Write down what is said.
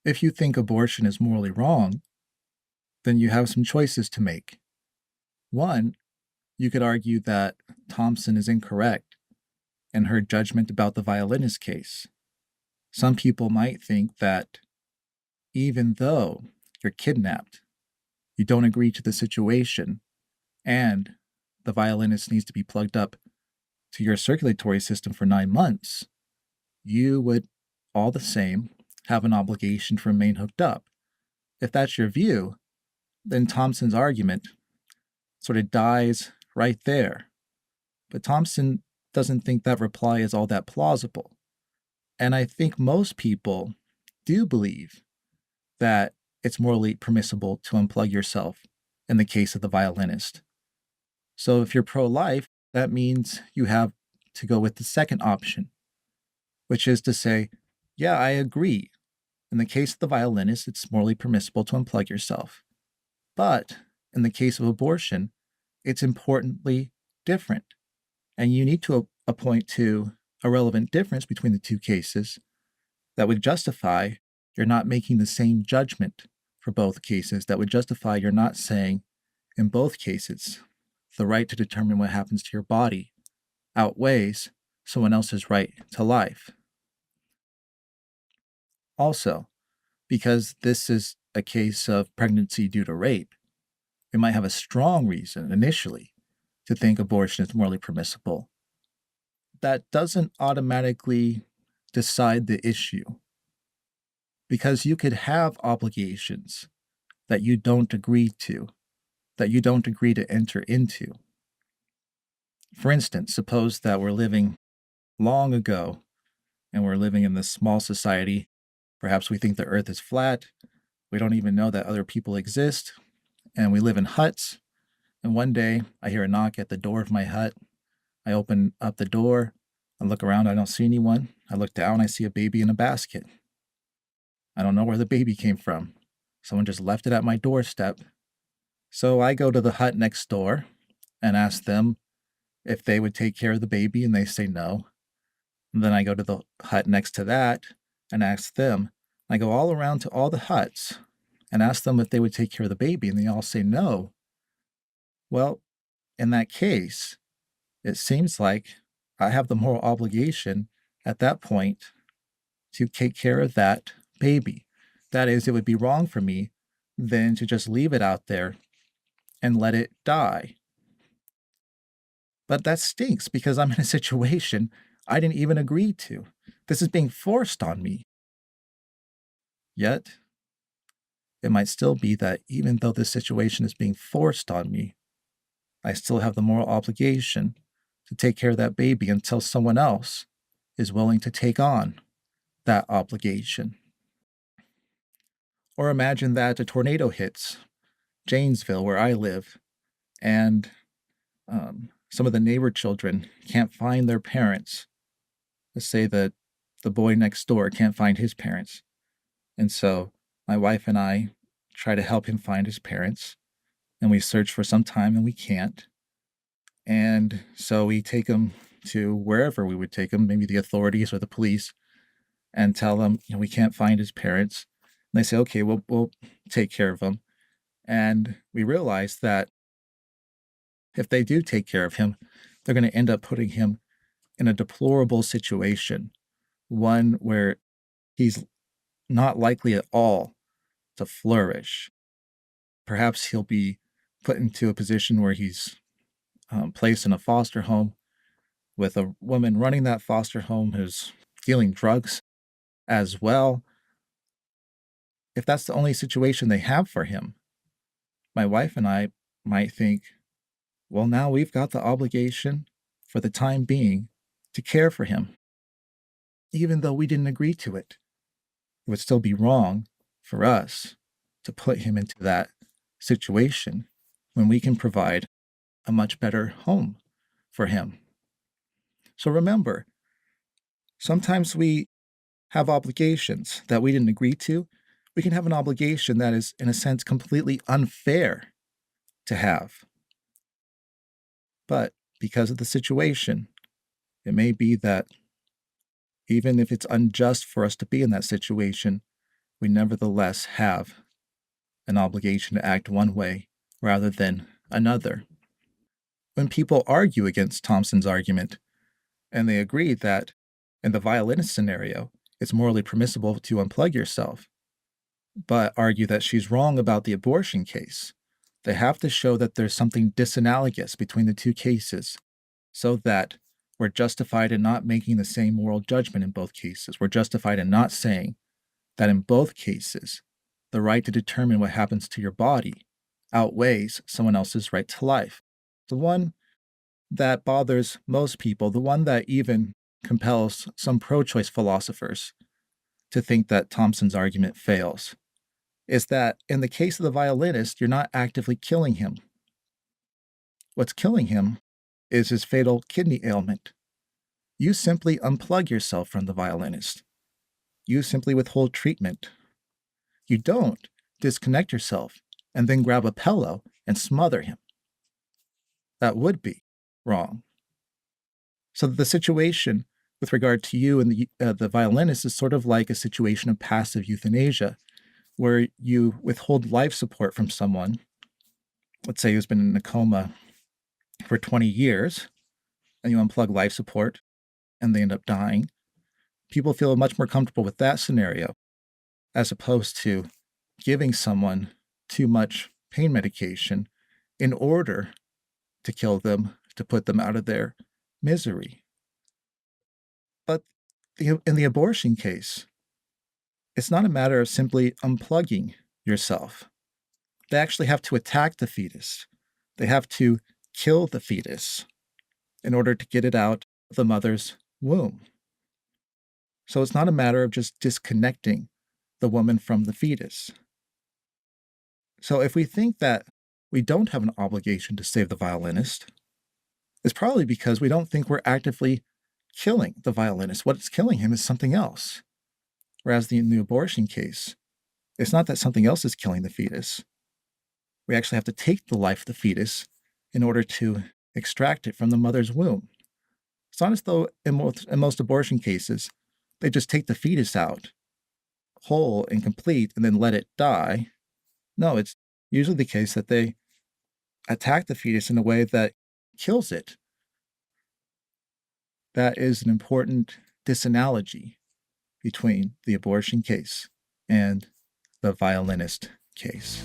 If you think abortion is morally wrong, then you have some choices to make. One, you could argue that Thomson is incorrect in her judgment about the violinist case. Some people might think that even though you're kidnapped, you don't agree to the situation, and the violinist needs to be plugged up to your circulatory system for 9 months, you would all the same have an obligation to remain hooked up. If that's your view, then Thompson's argument sort of dies right there. But Thompson doesn't think that reply is all that plausible. And I think most people do believe that it's morally permissible to unplug yourself in the case of the violinist. So if you're pro life, that means you have to go with the second option, which is to say, yeah, I agree. In the case of the violinist, it's morally permissible to unplug yourself. But in the case of abortion, it's importantly different. And you need to point to a relevant difference between the two cases that would justify you're not making the same judgment for both cases, that would justify you're not saying, in both cases, the right to determine what happens to your body outweighs someone else's right to life. Also, because this is a case of pregnancy due to rape, we might have a strong reason initially to think abortion is morally permissible. That doesn't automatically decide the issue, because you could have obligations that you don't agree to, that you don't agree to enter into. For instance, suppose that we're living long ago and we're living in this small society. Perhaps we think the earth is flat. We don't even know that other people exist. And we live in huts. And one day I hear a knock at the door of my hut. I open up the door. I look around. I don't see anyone. I look down. I see a baby in a basket. I don't know where the baby came from. Someone just left it at my doorstep. So I go to the hut next door and ask them if they would take care of the baby, and they say no. And then I go to the hut next to that and ask them. I go all around to all the huts and ask them if they would take care of the baby, and they all say no. Well, in that case, it seems like I have the moral obligation at that point to take care of that baby. That is, it would be wrong for me then to just leave it out there and let it die. But that stinks because I'm in a situation I didn't even agree to. This is being forced on me. Yet, it might still be that even though this situation is being forced on me, I still have the moral obligation to take care of that baby until someone else is willing to take on that obligation. Or imagine that a tornado hits Janesville, where I live, and some of the neighbor children can't find their parents. Let's say that the boy next door can't find his parents. And so my wife and I try to help him find his parents, and we search for some time and we can't. And so we take him to wherever we would take him, maybe the authorities or the police, and tell them, we can't find his parents. And they say, okay, we'll take care of him. And we realize that if they do take care of him, they're going to end up putting him in a deplorable situation, one where he's not likely at all to flourish. Perhaps he'll be put into a position where he's placed in a foster home with a woman running that foster home who's dealing drugs as well. If that's the only situation they have for him, my wife and I might think, well, now we've got the obligation for the time being to care for him. Even though we didn't agree to it, it would still be wrong for us to put him into that situation when we can provide a much better home for him. So remember, sometimes we have obligations that we didn't agree to. We can have an obligation that is, in a sense, completely unfair to have. But because of the situation, it may be that even if it's unjust for us to be in that situation, we nevertheless have an obligation to act one way rather than another. When people argue against Thomson's argument, and they agree that in the violinist scenario, it's morally permissible to unplug yourself, but argue that she's wrong about the abortion case, they have to show that there's something disanalogous between the two cases so that we're justified in not making the same moral judgment in both cases. We're justified in not saying that in both cases, the right to determine what happens to your body outweighs someone else's right to life. The one that bothers most people, the one that even compels some pro-choice philosophers to think that Thomson's argument fails, is that in the case of the violinist, you're not actively killing him. What's killing him is his fatal kidney ailment. You simply unplug yourself from the violinist. You simply withhold treatment. You don't disconnect yourself and then grab a pillow and smother him. That would be wrong. So the situation with regard to you and the violinist is sort of like a situation of passive euthanasia, where you withhold life support from someone, let's say who's been in a coma for 20 years, and you unplug life support and they end up dying. People feel much more comfortable with that scenario as opposed to giving someone too much pain medication in order to kill them, to put them out of their misery. But in the abortion case, it's not a matter of simply unplugging yourself. They actually have to attack the fetus. They have to kill the fetus in order to get it out of the mother's womb. So it's not a matter of just disconnecting the woman from the fetus. So if we think that we don't have an obligation to save the violinist, it's probably because we don't think we're actively killing the violinist. What's killing him is something else. Whereas in the abortion case, it's not that something else is killing the fetus. We actually have to take the life of the fetus in order to extract it from the mother's womb. It's not as though in most abortion cases, they just take the fetus out, whole and complete, and then let it die. No, it's usually the case that they attack the fetus in a way that kills it. That is an important disanalogy between the abortion case and the violinist case.